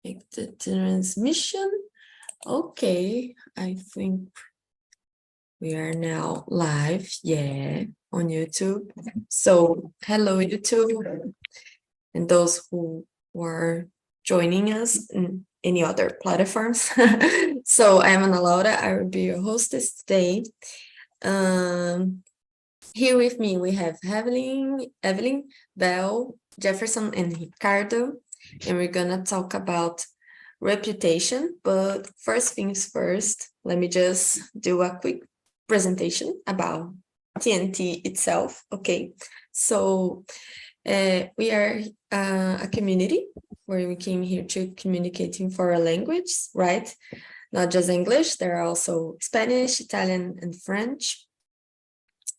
make the transmission. Okay, I think we are now live, on YouTube. So hello YouTube and those who were joining us in any other platforms. So I'm Ana Laura, I will be your hostess today. Here with me we have Evelyn, Belle, Jefferson, and Ricardo, and we're gonna talk about reputation. But first things first, let me just do a quick presentation about TNT itself. Okay, so we are a community where we came here to communicate in foreign language, right? Not just English, there are also Spanish, Italian, and French.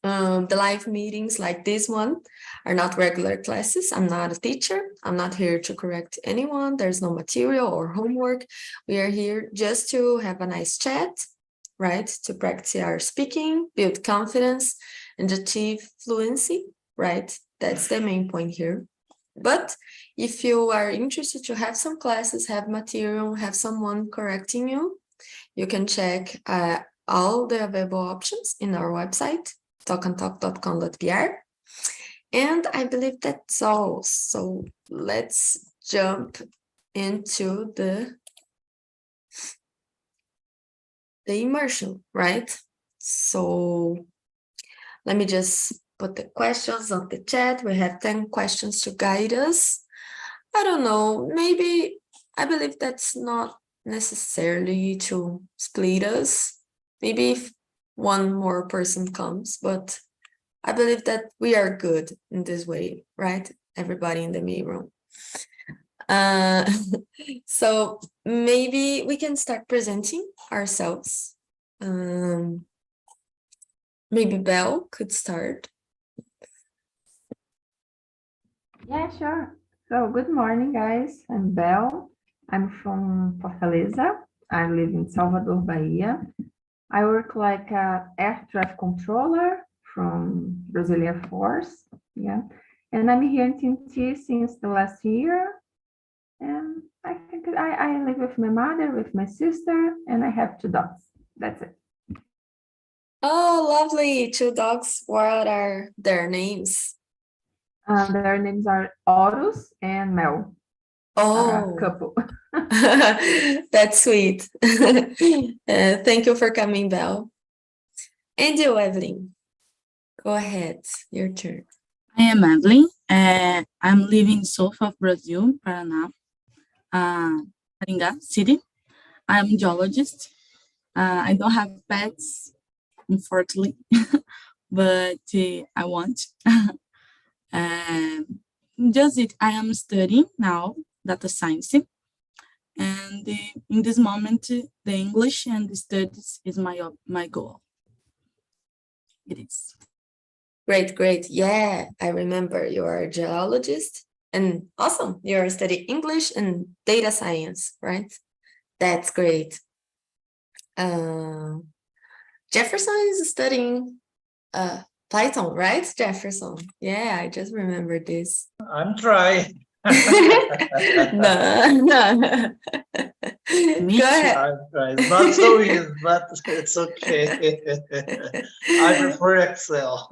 The live meetings like this one are not regular classes. I'm not a teacher. I'm not here to correct anyone. There's no material or homework. We are here just to have a nice chat, right? To practice our speaking, build confidence, and achieve fluency, right? That's the main point here. But if you are interested to have some classes, have material, have someone correcting you, you can check all the available options in our website, talkandtalk.com.br. And I believe that's all. So let's jump into the immersion, right? So let me just put the questions on the chat. We have 10 questions to guide us. I don't know, maybe I believe that's not necessarily to split us. Maybe if one more person comes, but I believe that we are good in this way, right? Everybody in the meeting room. So maybe we can start presenting ourselves. Maybe Belle could start. Yeah, sure. So good morning, guys. I'm Belle. I'm from Fortaleza. I live in Salvador, Bahia. I work like a air traffic controller from Brazilian Force. Yeah. And I'm here in TNT since the last year. And I think I live with my mother, with my sister, and I have 2 dogs. That's it. Oh, lovely. 2 dogs. What are their names? Their names are Horus and Mel. Oh, Couple. that's sweet. Thank you for coming, Belle. And you, Evelyn, go ahead, your turn. I am Evelyn. I'm living south of Brazil, Paraná, Maringá City. I'm a geologist. I don't have pets, unfortunately, but I want. Just it. I am studying now data science, and in this moment, the English and the studies is my goal. It is. Great. Yeah, I remember you are a geologist, and awesome. You're studying English and data science, right? That's great. Jefferson is studying Python, right, Jefferson? Yeah, I just remember this. I'm trying. No. Me Go ahead. I'm trying. It's not so easy, but it's okay. I prefer Excel.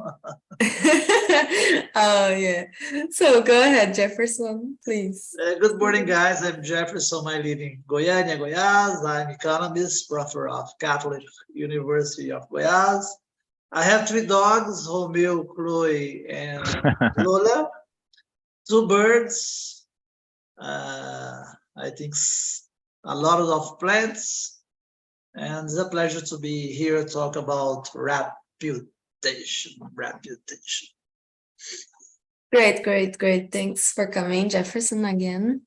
Oh, yeah. So go ahead, Jefferson, please. Good morning, guys. I'm Jefferson. I live in Goiânia, Goiás. I'm economist, professor of Catholic University of Goiás. I have 3 dogs, Romeo, Chloe, and Lola. 2 birds. I think a lot of plants. And it's a pleasure to be here to talk about reputation. Great. Thanks for coming, Jefferson, again.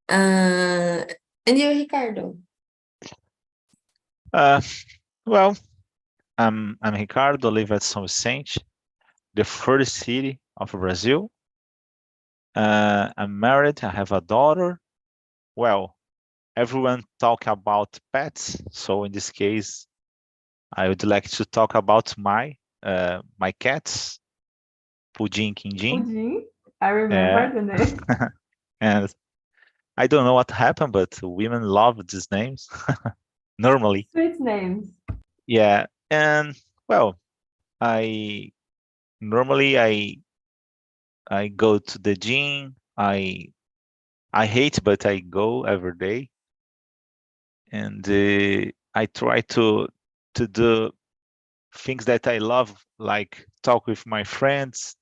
And you, Ricardo? Well, I'm Ricardo, live at São Vicente, the first city of Brazil. I'm married, I have a daughter. Well, everyone talk about pets, so in this case, I would like to talk about my cats, Pudim, Quindim. Pudim. I remember the name. And I don't know what happened, but women love these names normally. Sweet names. Yeah, and well, I normally I go to the gym. I hate, but I go every day, and I try to do things that I love, like talk with my friends,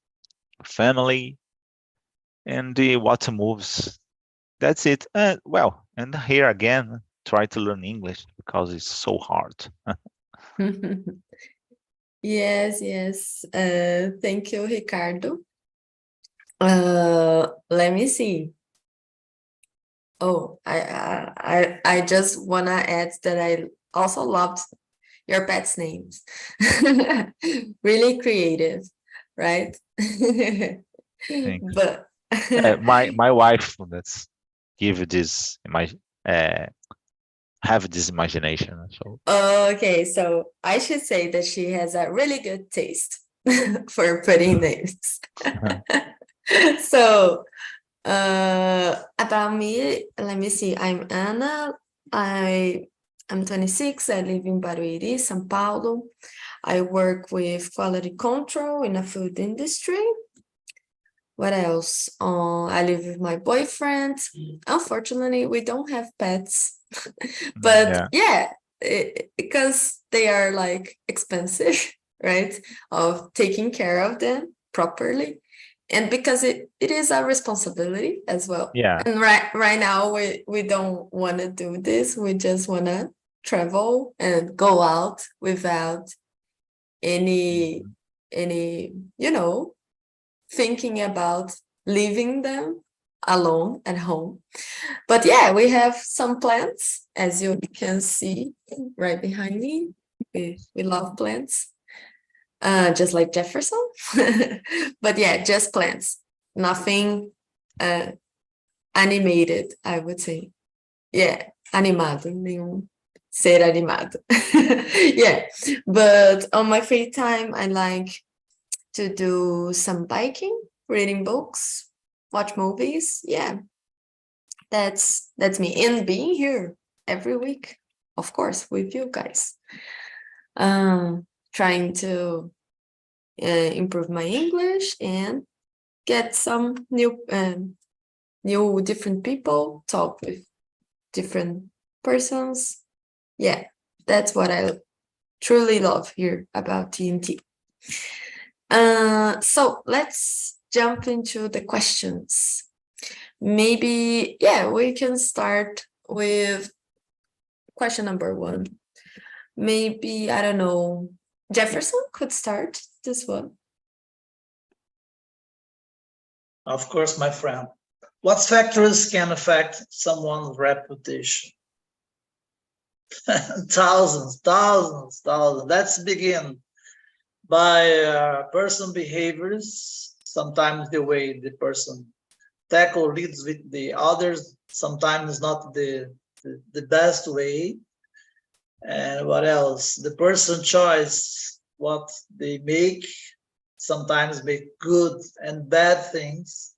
family, and watch movies. That's it. Well, and here again, try to learn English because it's so hard. Yes, yes. Thank you, Ricardo. Let me see. Oh, I just wanna add that I also loved your pets' names. Really creative, right? Thanks. But My wife, that's give this have this imagination. So okay, so I should say that she has a really good taste for putting names. So about me, let me see. I'm Anna. I'm 26. I live in Barueri, São Paulo. I work with quality control in a food industry. What else? I live with my boyfriend. Unfortunately, we don't have pets, but yeah, because they are like expensive, right? Of taking care of them properly, and because it is a responsibility as well. yeah, And right now we don't want to do this. We just want to travel and go out without any thinking about leaving them alone at home. But yeah, we have some plants, as you can see right behind me. We love plants, just like Jefferson. But yeah, just plants, nothing animated, I would say. Yeah, animado, nenhum ser animado. Yeah, but on my free time, I like to do some biking, reading books, watch movies. Yeah, that's me. And being here every week, of course, with you guys. Trying to improve my English and get some new different people, talk with different persons. Yeah, that's what I truly love here about TNT. So let's jump into the questions. Maybe, yeah, we can start with question number 1. Maybe, I don't know, Jefferson could start this one. Of course, my friend. What factors can affect someone's reputation? Thousands. Let's begin by person behaviors. Sometimes the way the person tackle leads with the others, sometimes not the best way. And what else? The person choice, what they make, sometimes make good and bad things.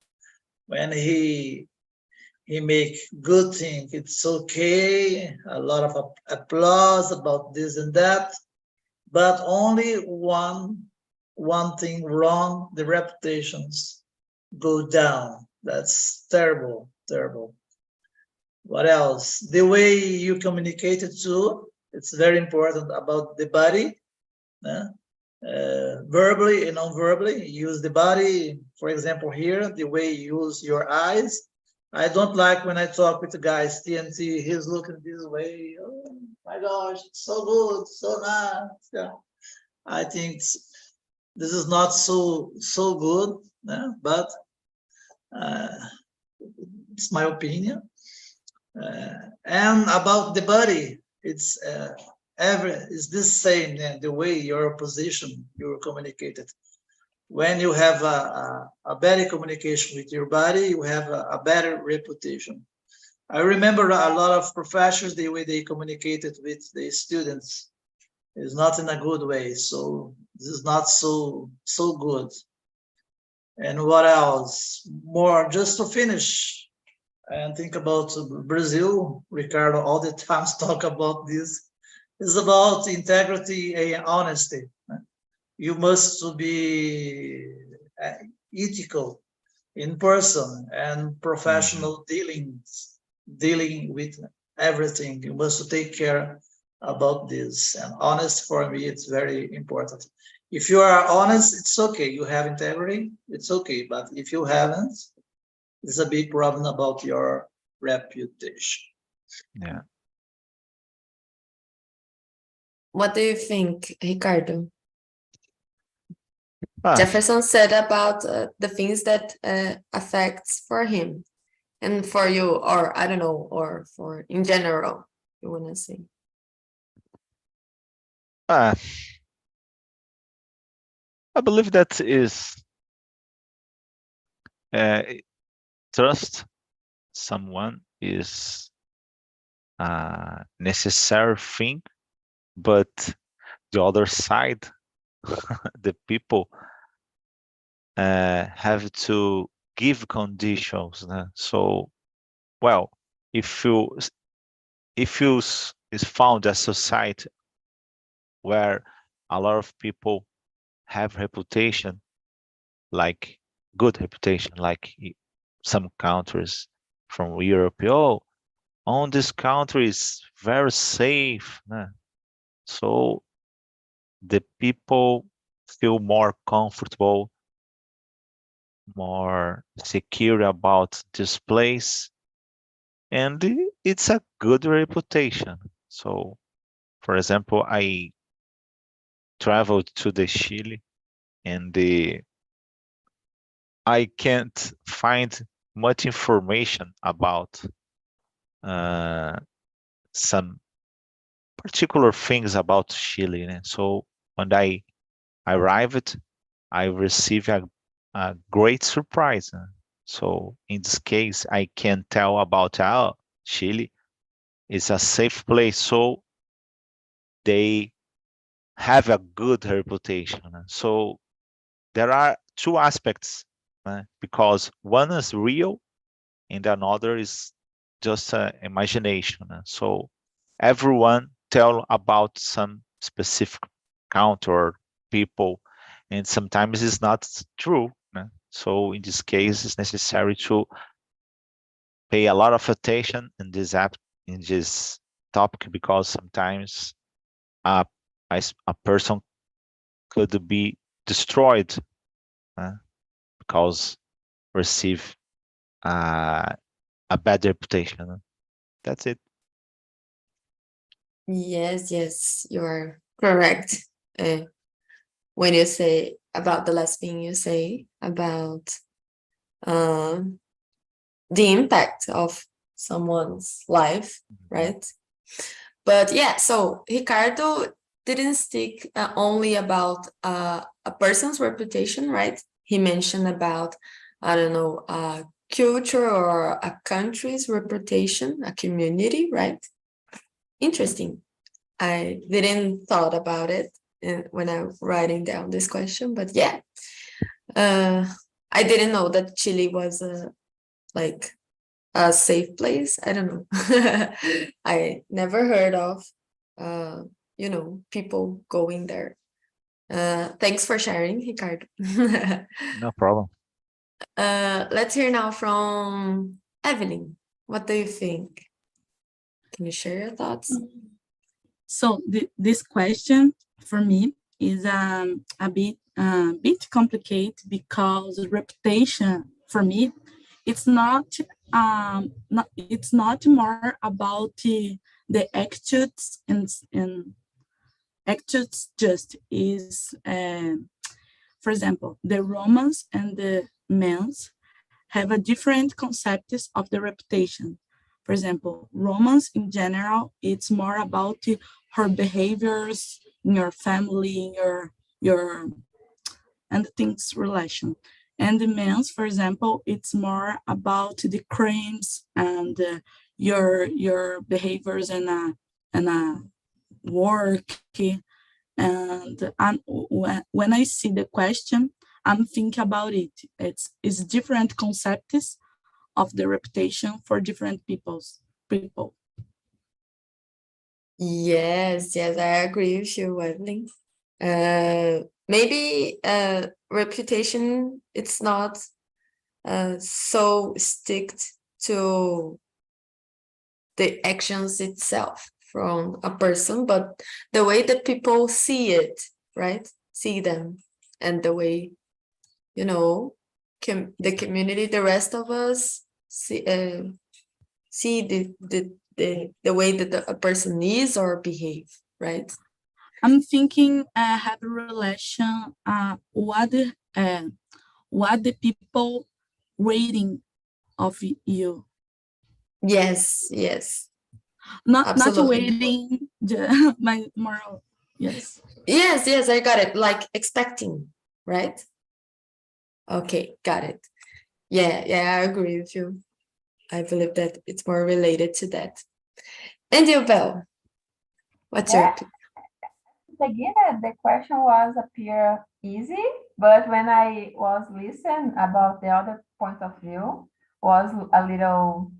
When he make good thing, it's okay, a lot of applause about this and that, but only one thing wrong, the reputations go down. That's terrible. What else? The way you communicated too, it's very important about the body. Verbally and non-verbally, use the body. For example, here, the way you use your eyes. I don't like when I talk with the guys, TNT, he's looking this way. Oh my gosh, it's so good, so nice. Yeah. I think this is not so good, but it's my opinion. And about the body, it's this same, the way your position, you're communicated. When you have a better communication with your body, you have a better reputation. I remember a lot of professors, the way they communicated with the students is not in a good way. So this is not so good. And what else? More, just to finish, and think about Brazil. Ricardo all the times talk about this. It's about integrity and honesty. You must be ethical in person and professional dealing with everything. You must take care about this. And honest for me, it's very important. If you are honest, it's okay. You have integrity, it's okay. But if you haven't, it's a big problem about your reputation. Yeah. What do you think, Ricardo? Ah, Jefferson said about the things that affects for him and for you, or I don't know, or for in general, you want to say. I believe that is trust someone is a necessary thing, but the other side, the people have to give conditions. So, well, if you is found a society where a lot of people have reputation, like good reputation, like some countries from Europe, oh, on this country is very safe. So the people feel more comfortable, more secure about this place, and it's a good reputation. So, for example, I traveled to the Chile, and I can't find much information about some particular things about Chile. So when I arrived, I received a great surprise. So in this case, I can tell about how Chile is a safe place. So they have a good reputation. So there are two aspects because one is real and another is just imagination. So everyone tell about some specific count or people, and sometimes it's not true. So in this case, it's necessary to pay a lot of attention in this topic because sometimes a person could be destroyed because receive a bad reputation. That's it. Yes, you are correct. When you say about the last thing you say about the impact of someone's life, right? But yeah, so Ricardo didn't speak only about a person's reputation, right? He mentioned about, I don't know, a culture or a country's reputation, a community, right? Interesting. I didn't thought about it when I'm writing down this question, but yeah, I didn't know that Chile was like a safe place. I don't know. I never heard of, people going there. Thanks for sharing, Ricardo. No problem. Let's hear now from Evelyn. What do you think? Can you share your thoughts? So this question for me is a bit complicated because reputation for me it's not more about the attitudes and attitudes just is for example the Romans and the men's have a different concepts of the reputation. For example, Romans in general, it's more about her behaviors in your family, in your and things relation. And the men's, for example, it's more about the crimes and your behaviors and work. And when I see the question, I'm thinking about it. It's different concepts of the reputation for different people. Yes, I agree with you, Evelyn. Maybe reputation, it's not so sticked to the actions itself from a person, but the way that people see it, right? See them, and the way, you know, the community, the rest of us see the way that a person is or behave, right? I'm thinking have a relation what the people rating of you. Yes, Not absolutely. waiting my moral. Yes. Yes, I got it. Like expecting, right? Okay, got it. Yeah, I agree with you. I believe that it's more related to that. And you, Belle, what's your Yeah, again, the question was appear easy, but when I was listening about the other point of view, was a little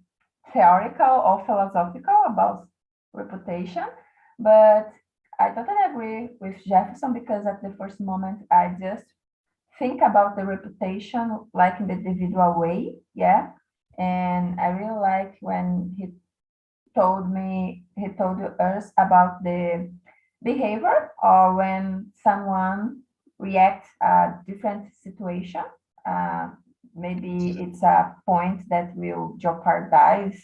theoretical or philosophical about reputation. But I totally agree with Jefferson because at the first moment I just think about the reputation like in the individual way, yeah. And I really like when he told us about the behavior or when someone reacts a different situation. Uh, Maybe it's a point that will jeopardize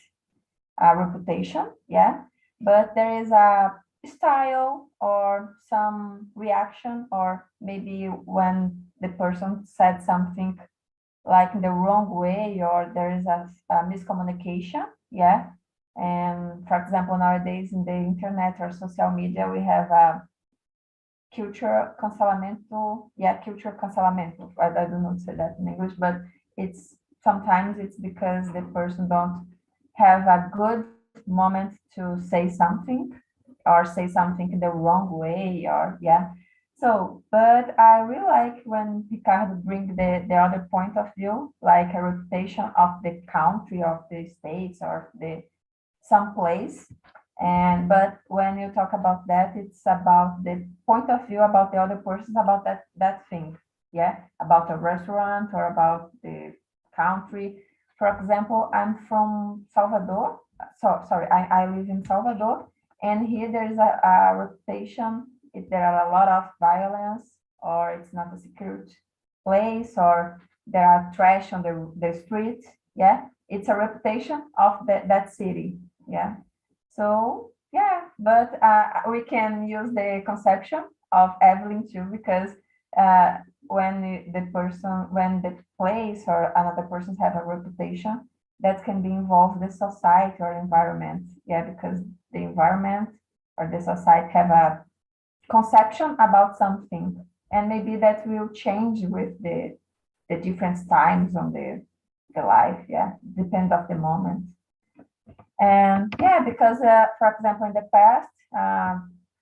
a reputation, yeah. But there is a style or some reaction, or maybe when the person said something like in the wrong way, or there is a miscommunication, yeah. And for example, nowadays in the internet or social media, we have a culture cancelamento. Yeah, culture cancelamento. I don't know to say that in English, but it's sometimes it's because the person don't have a good moment to say something or say something in the wrong way, or yeah. So, but I really like when Ricardo bring the other point of view, like a reputation of the country, of the states, or the some place. And but when you talk about that, it's about the point of view about the other person about that thing. Yeah, about a restaurant or about the country. For example, I'm from Salvador. So sorry, I live in Salvador, and here there is a reputation. If there are a lot of violence, or it's not a secure place, or there are trash on the street. Yeah, it's a reputation of that city. Yeah. So yeah, but we can use the conception of Evelyn too, because when when the place or another person have a reputation, that can be involved the society or environment. Yeah, because the environment or the society have a conception about something, and maybe that will change with the different times on the life. Yeah, depend of the moment. And yeah, because for example, in the past,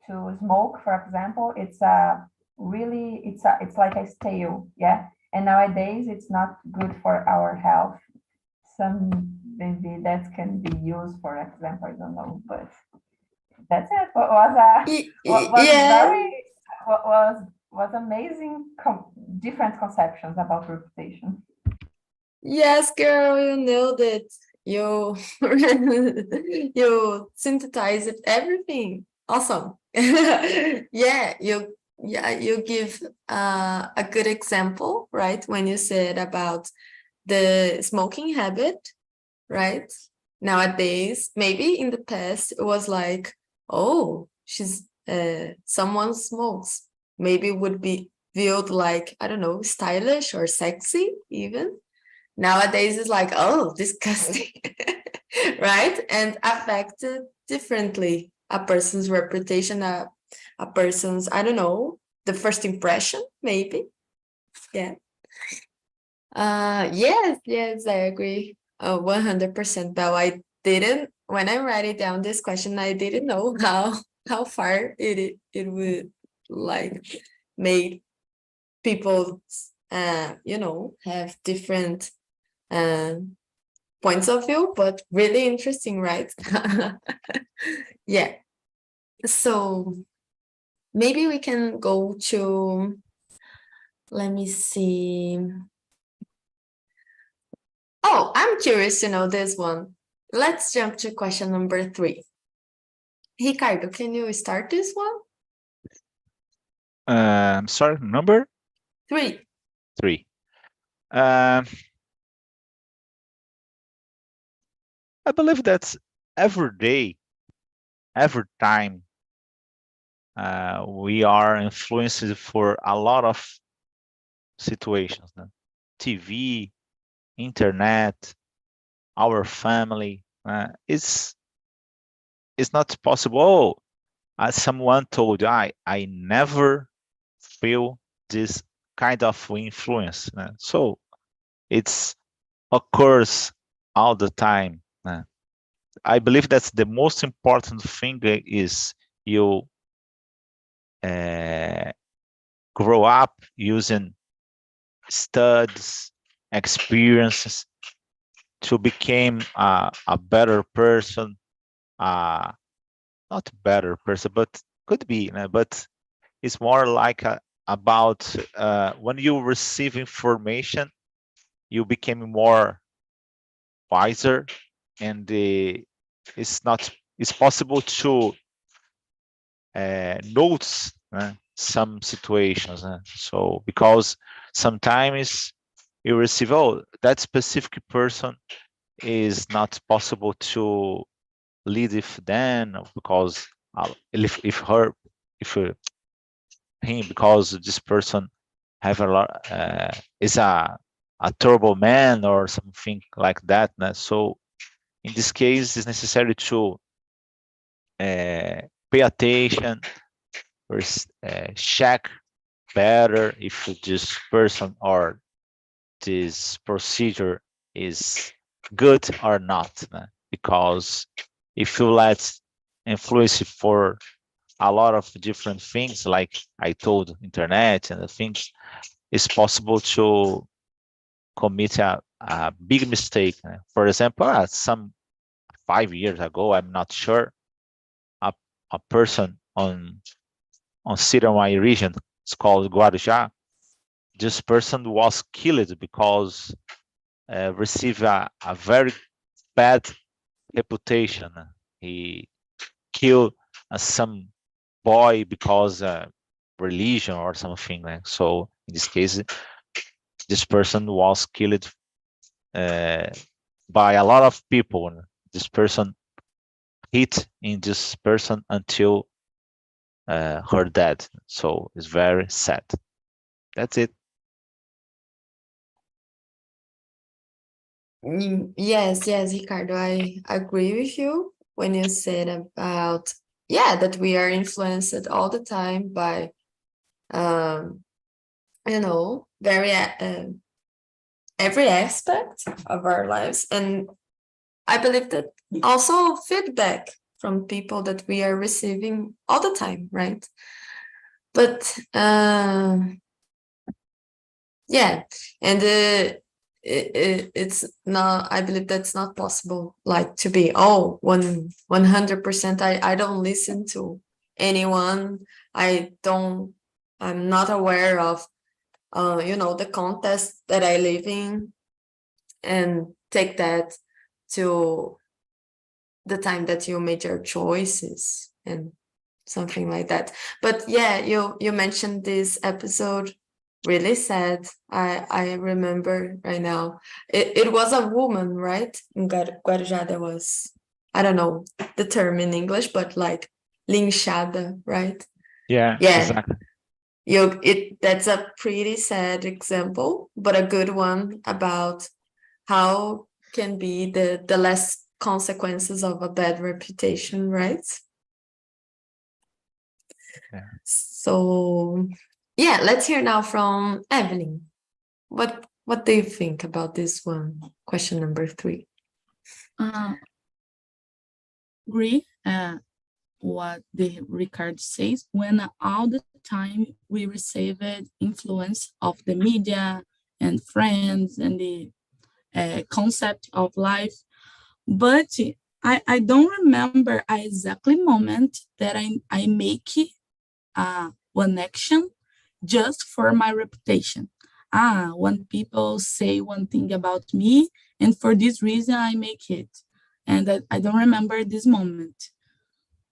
to smoke, for example, it's a really it's like a stale, yeah. And nowadays, it's not good for our health. Some maybe that can be used, for example, I don't know, but that's it. What was was Yeah. very was amazing. Different conceptions about reputation. Yes, girl, you nailed it. You you synthesized everything. Awesome. Yeah, you give a good example, right? When you said about the smoking habit, right? Nowadays, maybe in the past, it was like, oh, she's someone smokes. Maybe would be viewed like, I don't know, stylish or sexy even. Nowadays it's like, oh, disgusting, right? And affected differently a person's reputation, a person's, I don't know, the first impression, maybe. Yeah. Yes, I agree. 100%. Though I didn't, when I write it down this question, I didn't know how far it would like make people have different points of view, but really interesting, right? Yeah. So maybe we can go to, let me see. Oh, I'm curious to know this one. Let's jump to question number 3. Ricardo, can you start this one? Sorry, number 3. 3. I believe that every day, every time, we are influenced for a lot of situations. No? TV, internet, our family. It's not possible. Oh, as someone told you, I never feel this kind of influence. So it's occurs all the time. I believe that's the most important thing is you grow up using studies, experiences to become a better person, not better person, but could be, but it's more like about when you receive information, you became more wiser, and it's possible to notice some situations. So because sometimes you receive, oh, that specific person is not possible to lead with them because if him, because this person have a lot is a terrible man or something like that. So in this case, it's necessary to pay attention or check better if this person or this procedure is good or not. Because if you let influence for a lot of different things, like I told, internet and the things, it's possible to commit a big mistake. For example, some 5 years ago, I'm not sure, a person on city of my region, it's called Guarujá. This person was killed because received a very bad reputation. He killed some boy because religion or something. So in this case, this person was killed by a lot of people. This person hit in this person until her dead. So it's very sad. That's it. Yes, Ricardo, I agree with you when you said about, yeah, that we are influenced all the time by, very every aspect of our lives. And I believe that also feedback from people that we are receiving all the time, right? But yeah, and it's not, I believe that's not possible, like to be 100%. I don't listen to anyone. I'm not aware of the context that I live in, and take that to the time that you made your choices and something like that. But yeah, you mentioned this episode, really sad. I remember right now. It was a woman, right? In Guarujá, there was, I don't know the term in English, but like linchada, right? Yeah, Yeah. exactly. That's a pretty sad example, but a good one about how can be the less consequences of a bad reputation, right? Yeah. So yeah, let's hear now from Evelyn. What do you think about this one? Question number 3. Agree what the Ricardo says. When all the time we receive influence of the media and friends and the concept of life. But I don't remember an exactly moment that I make one action just for my reputation. When people say one thing about me, and for this reason I make it. And I don't remember this moment.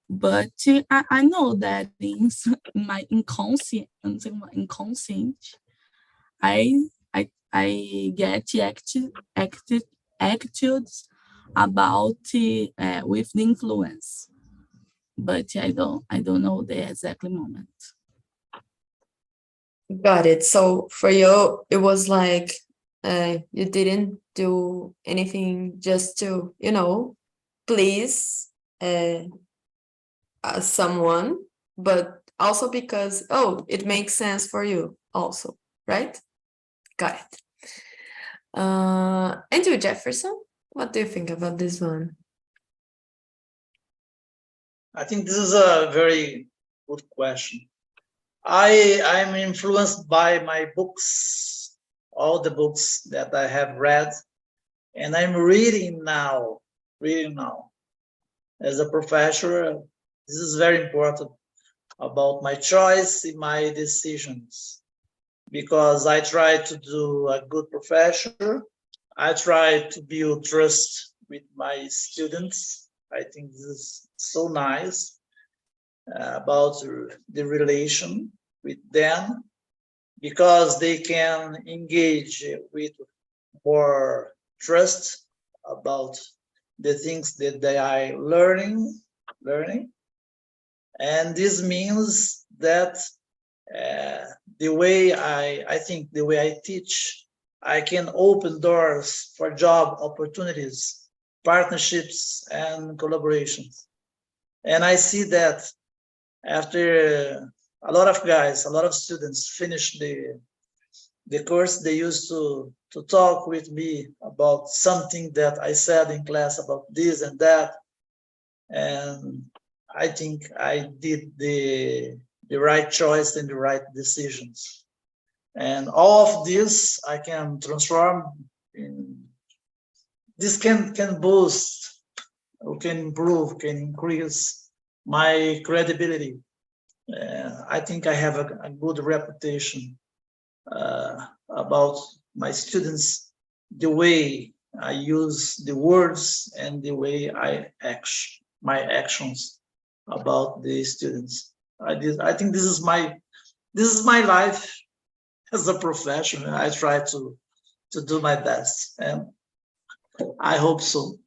But I know that in my inconscient, I I get attitudes about with the influence, but I don't know the exact moment. Got it. So for you, it was like you didn't do anything just to, please someone, but also because, oh, it makes sense for you also, right? Got it. And you, Jefferson, what do you think about this one? I think this is a very good question. I'm influenced by my books, all the books that I have read, and I'm reading now. As a professor, this is very important about my choice in my decisions, because I try to do a good professor. I try to build trust with my students. I think this is so nice about the relation with them, because they can engage with more trust about the things that they are learning. And this means that the way I think, the way I teach, I can open doors for job opportunities, partnerships, and collaborations. And I see that after a lot of guys, a lot of students finish the course, they used to talk with me about something that I said in class about this and that. And I think I did the right choice and the right decisions. And all of this I can transform in, this can boost, or can improve, can increase my credibility. I think I have a good reputation about my students, the way I use the words and the way I act, my actions about the students. I think this is my life as a professional. I try to do my best, and I hope so.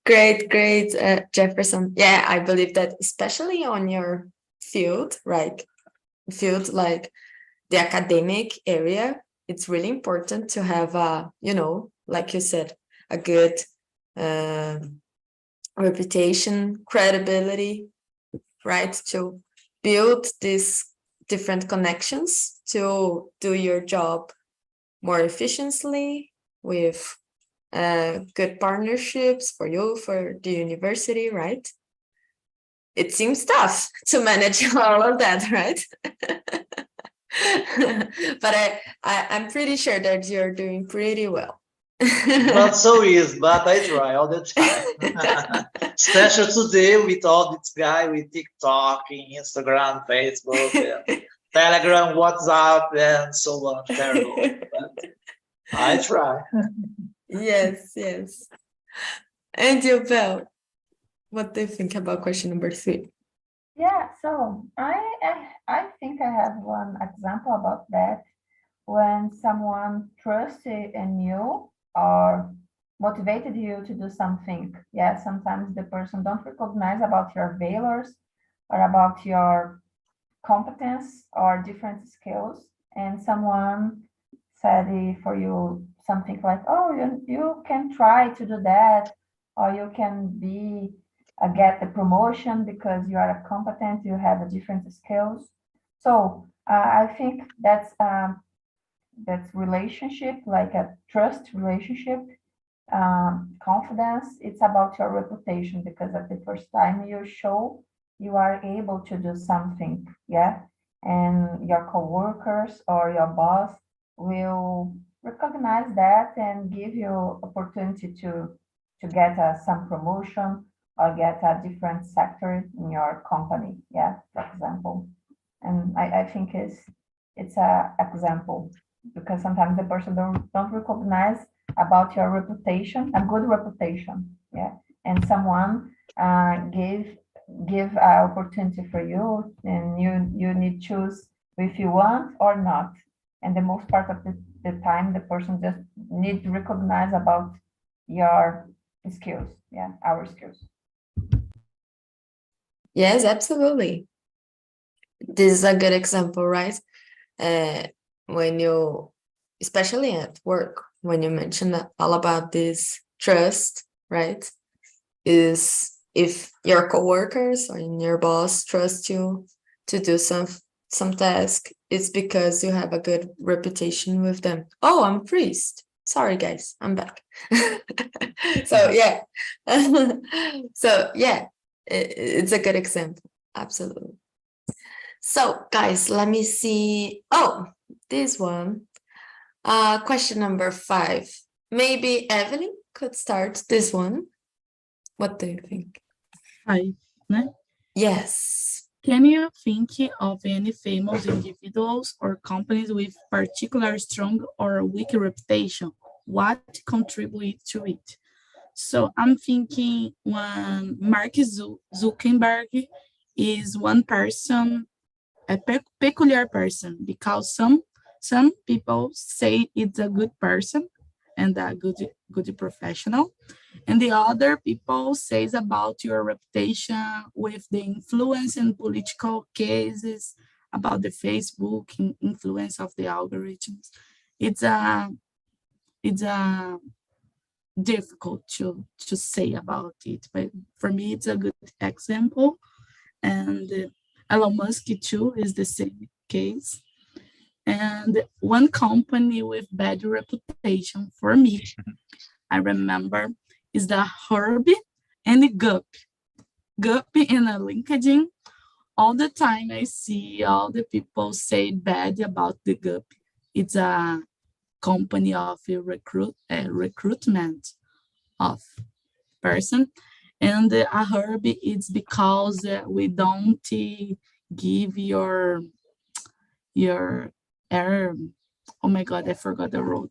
Great, Jefferson. Yeah, I believe that especially on your field, right? Field like the academic area, it's really important to have like you said, a good reputation, credibility, right? To build these different connections to do your job more efficiently with good partnerships for you, for the university, right? It seems tough to manage all of that, right? But I'm pretty sure that you're doing pretty well. Not so easy, but I try all the time. Especially today with all this guy with TikTok, Instagram, Facebook, Telegram, WhatsApp, and so on. Terrible. But I try. Yes. And you, Belle, what do you think about question number 3? Yeah, so I think I have one example about that. When someone trusted in you or motivated you to do something. Yeah, sometimes the person don't recognize about your values or about your competence or different skills, and someone said for you something like, oh, you can try to do that, or you can be get the promotion because you are competent, you have a different skills. So I think that's relationship, like a trust relationship, confidence. It's about your reputation, because at the first time you show you are able to do something, yeah, and your coworkers or your boss will recognize that and give you opportunity to get some promotion or get a different sector in your company. Yeah, for example. And I think it's a example because sometimes the person don't recognize about your reputation, a good reputation. Yeah, and someone give an opportunity for you, and you need to choose if you want or not. And the most part of the time, the person just need to recognize about your skills. Yeah, our skills. Yes, absolutely. This is a good example, right? When you, especially at work, when you mention all about this trust, right? Is if your coworkers or your boss trust you to do some task, it's because you have a good reputation with them. Oh, I'm priest. Sorry, guys, I'm back. So yeah, so yeah, it's a good example. Absolutely. So guys, let me see. Oh, this one. Question number 5. Maybe Evelyn could start this one. What do you think? 5, né? Yes. Can you think of any famous individuals or companies with particular strong or weak reputation? What contribute to it? So I'm thinking when Mark Zuckerberg is one person, a peculiar person, because some people say it's a good person and a good professional, and the other people says about your reputation with the influence in political cases, about the Facebook influence of the algorithms. It's a difficult to say about it, but for me it's a good example. And Elon Musk too is the same case. And one company with bad reputation for me, I remember, is the Herb and the Gup. Gup in a LinkedIn. All the time I see all the people say bad about the Gup. It's a company of recruitment of person. And a Herb, it's because we don't give your air. Oh my God, I forgot the road.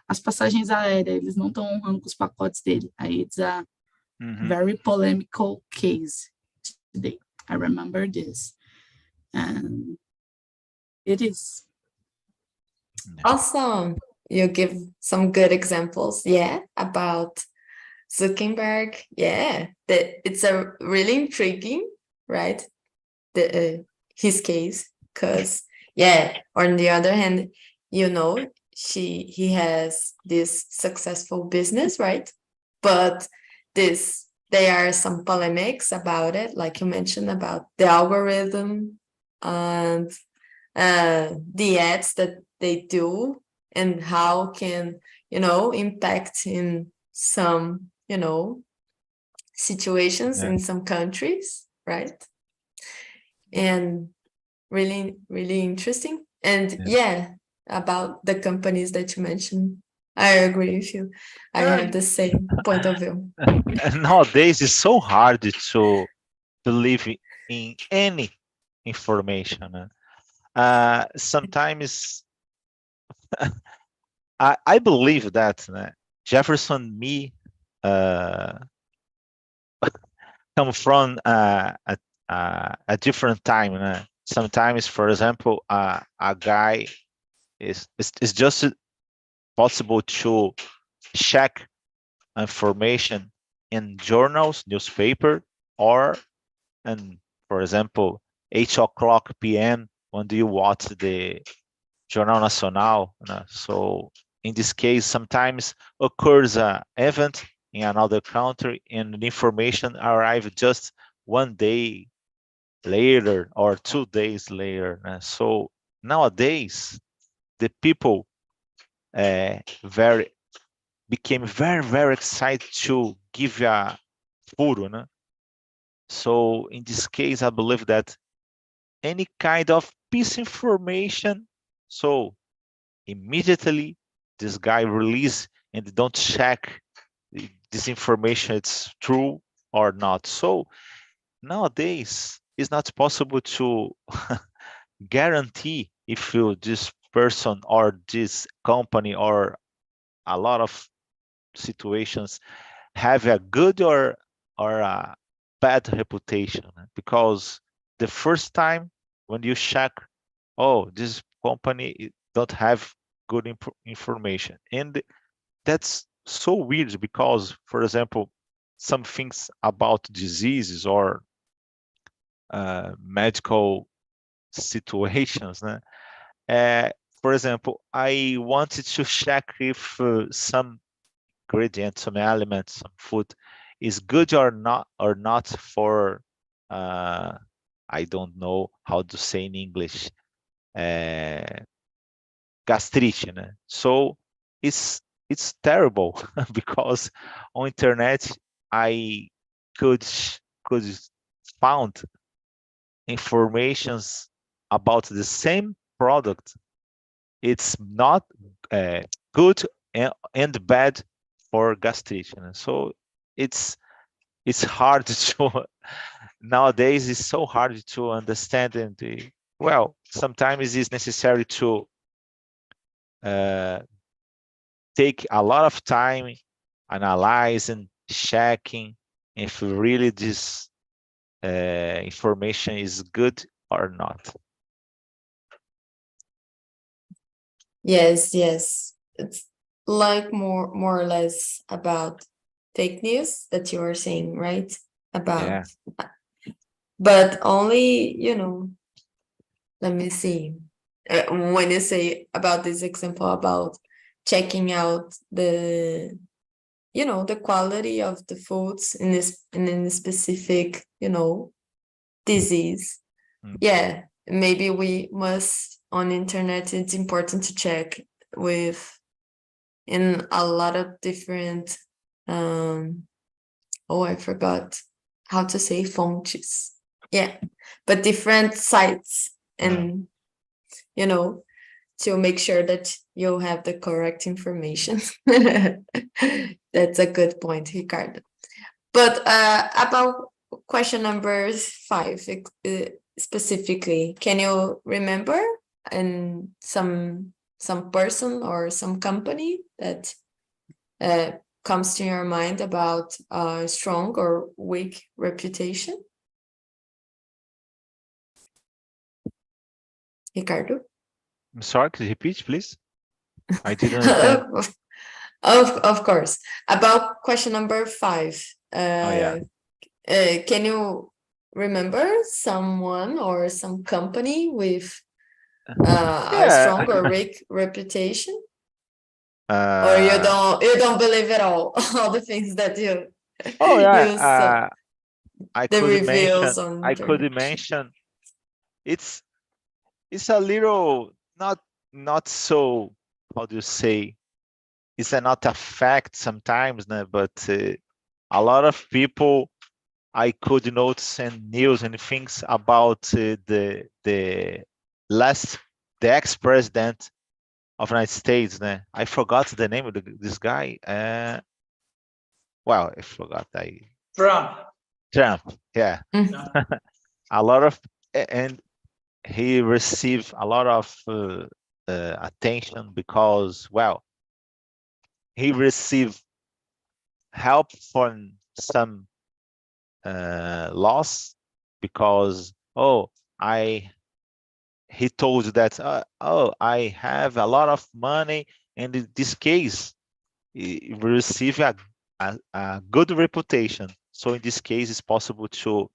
As passagens aéreas, eles não estão honrando com os pacotes dele. Aí it's a very polemical case today. I remember this. And it is. Awesome. You give some good examples, yeah, about Zuckerberg. Yeah, it's a really intriguing, right? His case, because yeah. On the other hand, he has this successful business, right? But there are some polemics about it, like you mentioned about the algorithm and the ads that they do and how can impact in some situations in some countries, right? And really, really interesting. And yeah, about the companies that you mentioned, I agree with you. I have the same point of view. Nowadays, it's so hard to believe in any information. Sometimes I believe that Jefferson me come from a different time. Sometimes, for example, a guy is just possible to check information in journals, newspaper, or, and for example, 8 o'clock p.m. when do you watch the Jornal Nacional? So in this case, sometimes occurs an event in another country and the information arrives just one day later or 2 days later. So nowadays, the people became very, very excited to give a furo. So in this case, I believe that any kind of piece information, so immediately this guy release and don't check this information it's true or not. So nowadays it's not possible to guarantee if this person or this company or a lot of situations have a good or a bad reputation, because the first time when you check, oh, this company don't have good information, and that's so weird because, for example, some things about diseases or medical situations, né? For example, I wanted to check if some ingredient, some element, some food is good or not for I don't know how to say in English, gastrite, né? So it's terrible because on internet I could could found informations about the same product. It's not good and bad for gastrite. So it's hard to nowadays. It's so hard to understand, and well, sometimes it's necessary to take a lot of time analyzing, checking if really this information is good or not. Yes, yes. It's like more or less about fake news that you are saying, right? Yeah. About, but only, let me see. When you say about this example about checking out the quality of the foods in a specific, disease. Mm. Yeah, maybe we must on internet. It's important to check in a lot of different. I forgot how to say fontes. Yeah, but different sites and to make sure that you have the correct information. That's a good point, Ricardo. But about question number 5 specifically, can you remember and some person or some company that comes to your mind about strong or weak reputation? Ricardo? I'm sorry, could you repeat, please? I didn't understand. Of course. About question number 5. Oh yeah. Can you remember someone or some company with a Yeah. strong or weak reputation? Or you don't believe at all the things that you Oh yeah. you saw, I the could reviews mention. on I could internet. mention. It's a little not so. How do you say? It's not a fact sometimes, né? But a lot of people I could notice in news and things about the last the ex-president of United States, né? I forgot the name of this guy. Well, I forgot. Trump. Trump. Yeah, Mhm. a lot of and he received a lot of attention because, well, he received help from some laws because, he told that, I have a lot of money, and in this case he receive a good reputation. So in this case it's possible to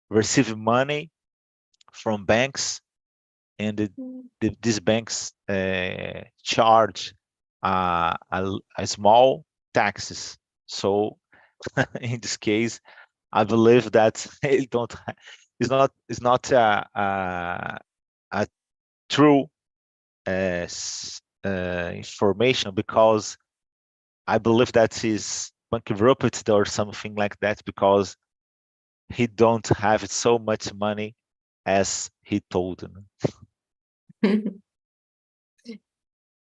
receive money from banks, and these banks charge a small taxes. So in this case, I believe that it don't it's not a true information, because I believe that is bankrupted or something like that, because he don't have so much money as he told them.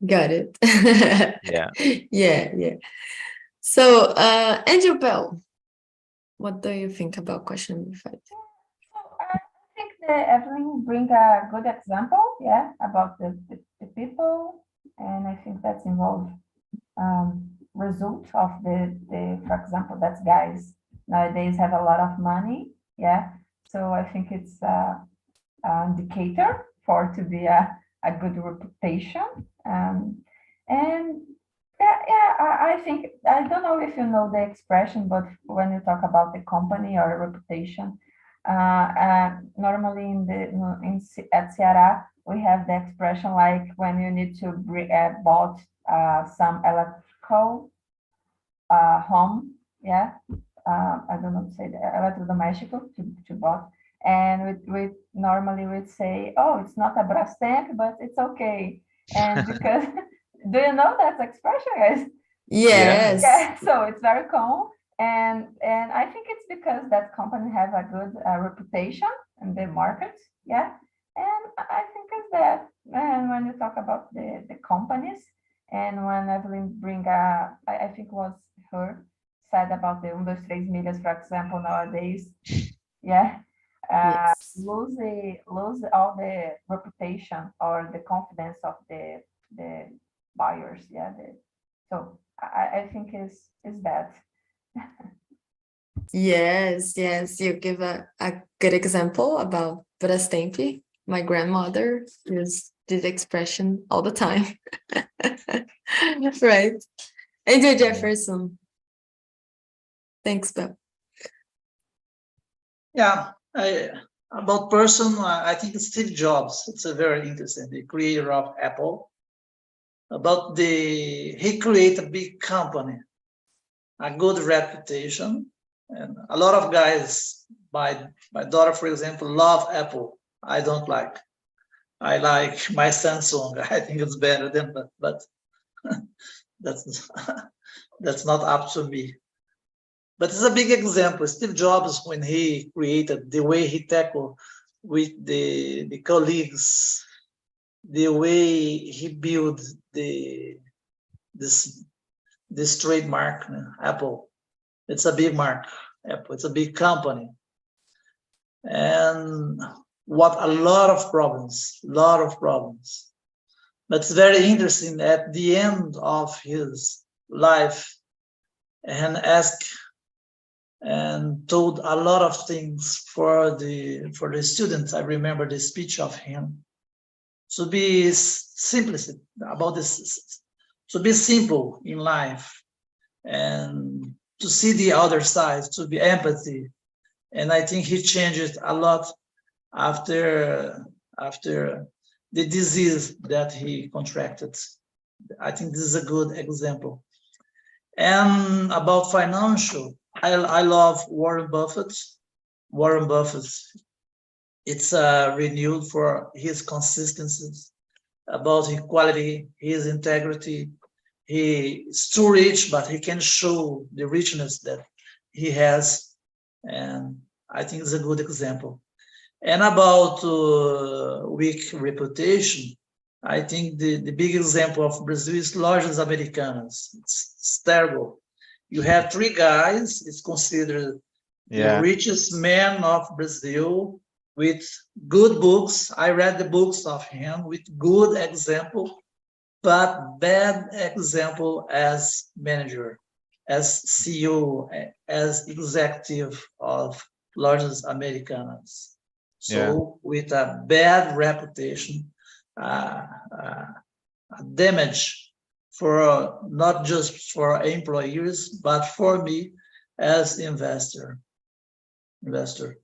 Got it. Yeah. Yeah. So, Angel Bell, what do you think about question number 5? So I think that Evelyn bring a good example, yeah, about the people, and I think that's involved result of the for example, that guys nowadays have a lot of money, yeah. So I think it's an indicator for to be a good reputation, and I think I don't know if you know the expression, but when you talk about the company or reputation, normally at Ceará we have the expression like when you need to bought some electrical home, yeah. I don't know to say the electrodoméstico to bought, and we normally would say, oh, it's not a Brastemp, but it's okay, and because do you know that expression, guys? Yes. Yeah, so it's very common, and I think it's because that company have a good reputation in the market, yeah. And I think it's that. And when you talk about the companies, and when Evelyn bring I think was her said about the 1, 2, 3 milhas, for example, nowadays, yeah, Yes. lose all the reputation or the confidence of the buyers, yeah. So I think is that. Yes, you give a good example about Brastemp. My grandmother used this expression all the time. Right. Angel Jefferson. Thanks, Belle. Yeah, about person, I think it's Steve Jobs. It's a very interesting, the creator of Apple. He created a big company, a good reputation, and a lot of guys, my daughter, for example, love Apple. I don't like. I like my Samsung. I think it's better than, but that's that's not up to me. But it's a big example. Steve Jobs, when he created, the way he tackled with the colleagues, the way he built this trademark, Apple. It's a big mark. Apple. It's a big company, and what a lot of problems. But it's very interesting. At the end of his life, and asked and told a lot of things for the students. I remember the speech of him. To be simplicity about this, to be simple in life, and to see the other side, to be empathy. And I think he changed a lot after the disease that he contracted. I think this is a good example. And about financial, I love Warren Buffett. Warren Buffett, it's renewed for his consistency, about his quality, his integrity. He is too rich, but he can show the richness that he has. And I think it's a good example. And about weak reputation, I think the big example of Brazil is Lojas Americanas. It's terrible. You have 3 guys, it's considered the richest man of Brazil, with good books. I read the books of him with good example, but bad example as manager, as CEO, as executive of Lojas Americanas. So with a bad reputation, damage for not just for employees, but for me as investor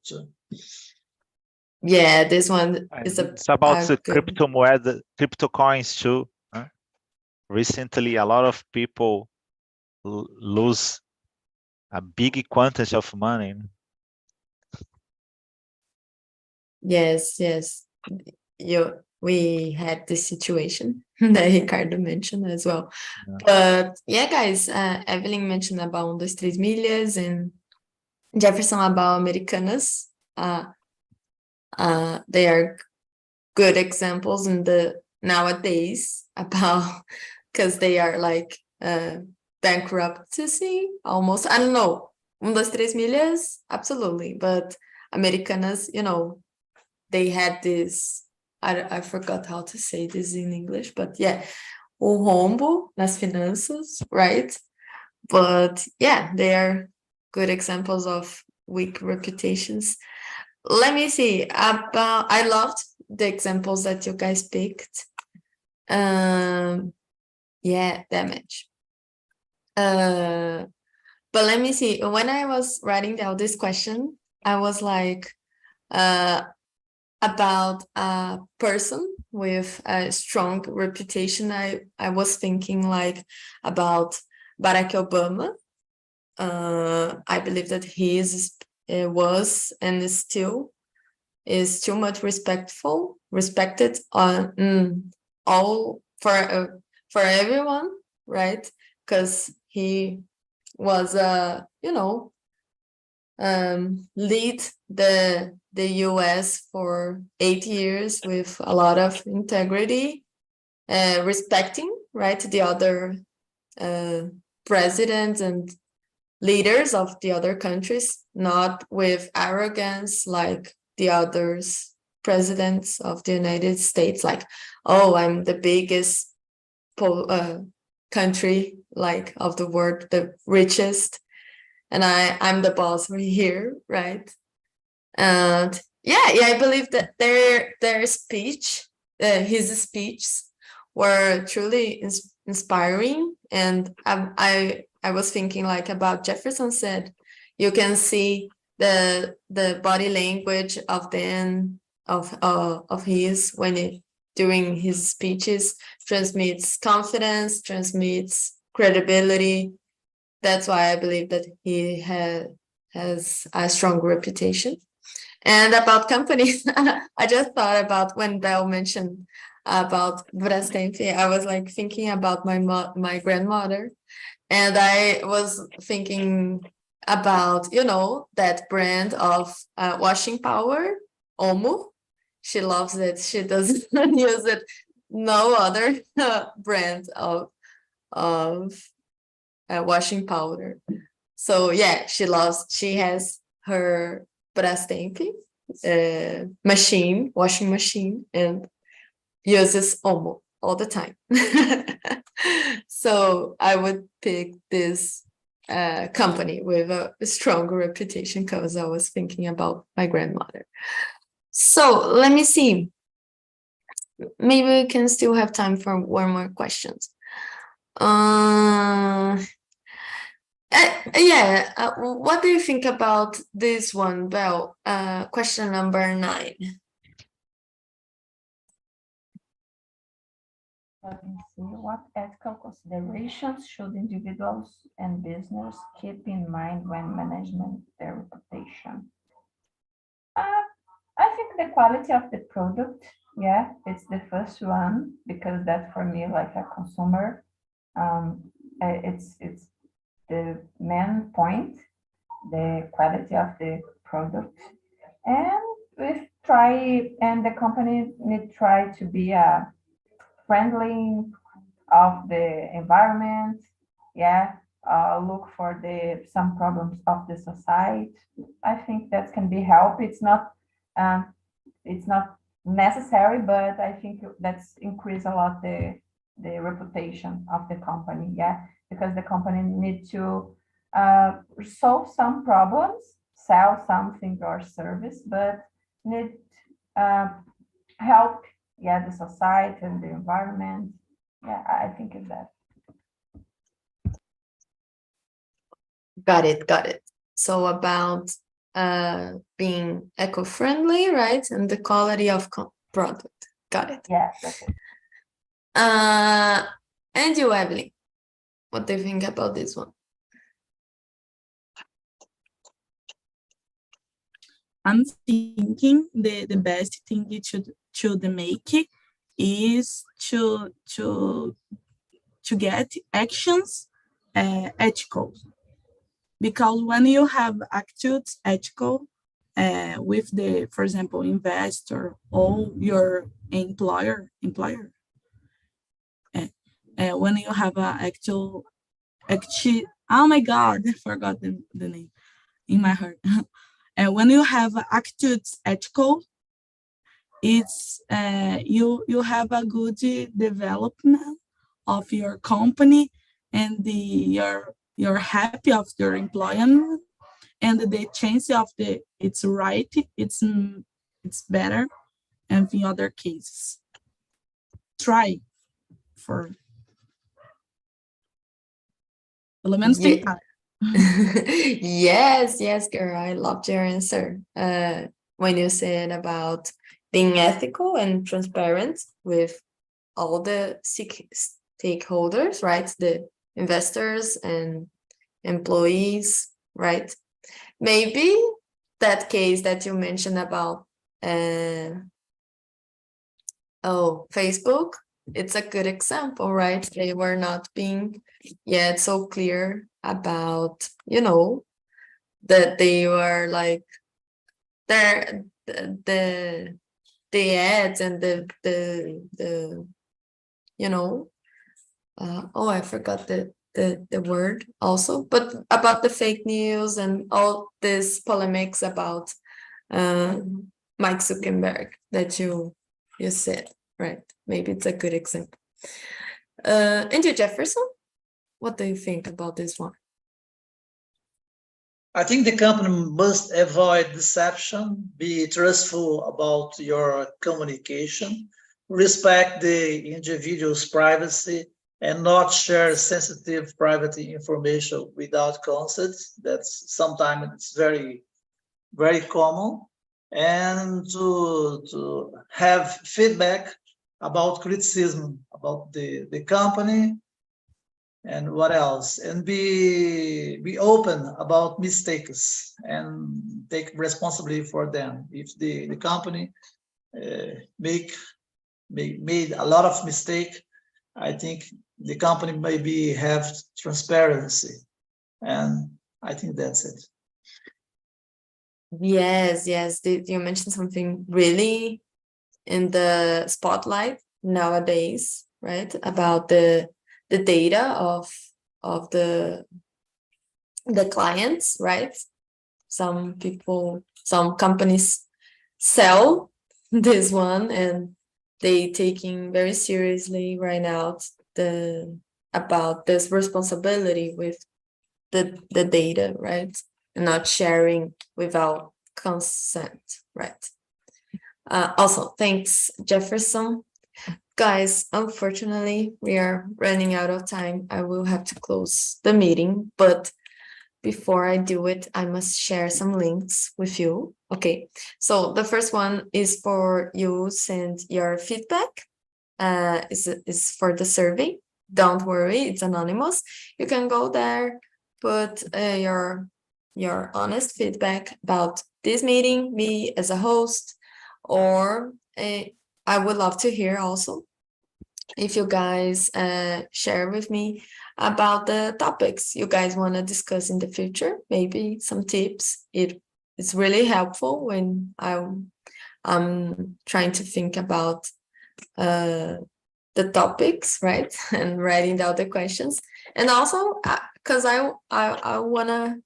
too. Yeah, this one is It's about the good. crypto coins too. Huh? Recently, a lot of people lose a big quantity of money. Yes. We had this situation that Ricardo mentioned as well. Yeah. But yeah, guys, Evelyn mentioned about 1, 2, 3 milhas, and Jefferson about Americanas. They are good examples in the nowadays about, because they are like bankruptcy almost. I don't know. 1, 2, 3 milhas, absolutely. But Americanas, you know, they had this, I forgot how to say this in English, but yeah, o rombo nas finanças, right? But yeah, they are good examples of weak reputations. Let me see. I loved the examples that you guys picked. Yeah, damage. But let me see. When I was writing down this question, I was like, about a person with a strong reputation. I was thinking like about Barack Obama. I believe that he was and is too much respected on all for everyone, right? Because he was lead the US for 8 years with a lot of integrity, respecting, right, the other presidents and leaders of the other countries, not with arrogance like the others presidents of the United States, like, oh, I'm the biggest country like of the world, the richest, and I'm the boss here, right? And yeah, I believe that their speech, his speeches were truly inspiring. And I was thinking like about Jefferson said, you can see the body language of his when during his speeches transmits confidence, transmits credibility. That's why I believe that he has a strong reputation. And about companies, I just thought about when Belle mentioned about Brastemp, I was like thinking about my grandmother, and I was thinking about, that brand of washing powder, Omo. She loves it. She doesn't use it. No other brand of washing powder. So yeah, she has her Brastemp washing machine, and uses Omo all the time. So I would pick this company with a strong reputation because I was thinking about my grandmother. So let me see. Maybe we can still have time for one more question. What do you think about this one, Belle? Question number 9. Let me see. What ethical considerations should individuals and business keep in mind when managing their reputation? I think the quality of the product, yeah, it's the first one, because that for me, like a consumer, it's the main point, the quality of the product. And the company need try to be friendly of the environment, yeah, look for some problems of the society. I think that can be help. It's not necessary, but I think that's increase a lot the reputation of the company, yeah, because the company need to solve some problems, sell something or service, but need help, yeah, the society and the environment. Yeah, I think it's that. Got it. So about being eco-friendly, right? And the quality of product. Got it. Yeah, that's it. And you, Evelyn, what do you think about this one? I'm thinking the best thing you should make is to get actions ethical, because when you have actions ethical, with the, for example, investor or your employer, when you have a oh my God, I forgot the name in my heart. And when you have attitudes ethical, it's you have a good development of your company, and you're happy of your employment, and the chance of it's right, it's better. And in other cases, try for pelo menos tentar. Yes, girl, I loved your answer. When you said about being ethical and transparent with all the stakeholders, right? The investors and employees, right? Maybe that case that you mentioned about Facebook, it's a good example, right? They were not being yet so clear about, that they were like the ads and the I forgot the word also, but about the fake news and all this polemics about Mike Zuckerberg that you said, right? Maybe it's a good example. And you, Jefferson, what do you think about this one? I think the company must avoid deception, be trustful about your communication, respect the individual's privacy, and not share sensitive private information without consent. That's sometimes it's very, very common. And to have feedback about criticism about the company. And what else? And be open about mistakes and take responsibility for them. If the company made a lot of mistake, I think the company maybe have transparency, and I think that's it. Yes, you mentioned something really in the spotlight nowadays, right? About the data of the clients, right? Some companies sell this one, and they taking very seriously right now about this responsibility with the data, right? And not sharing without consent, right? Also, thanks, Jefferson. Guys, unfortunately, we are running out of time. I will have to close the meeting, but before I do it, I must share some links with you. Okay, so the first one is for you send your feedback. Is for the survey. Don't worry, it's anonymous. You can go there, put your honest feedback about this meeting, me as a host, or I would love to hear also if you guys share with me about the topics you guys want to discuss in the future, maybe some tips. It's really helpful when I'm trying to think about the topics, right? And writing down the questions. And also because I want to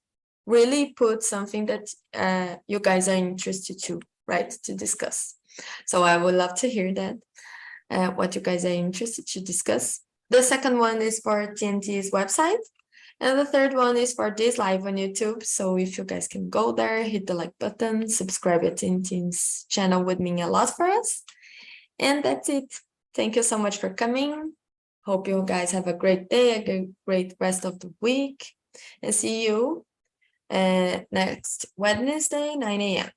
really put something that you guys are interested to, right, to discuss. So I would love to hear that, what you guys are interested to discuss. The second one is for TNT's website. And the third one is for this live on YouTube. So if you guys can go there, hit the like button, subscribe to TNT's channel would mean a lot for us. And that's it. Thank you so much for coming. Hope you guys have a great day, a great rest of the week. And see you next Wednesday, 9 a.m.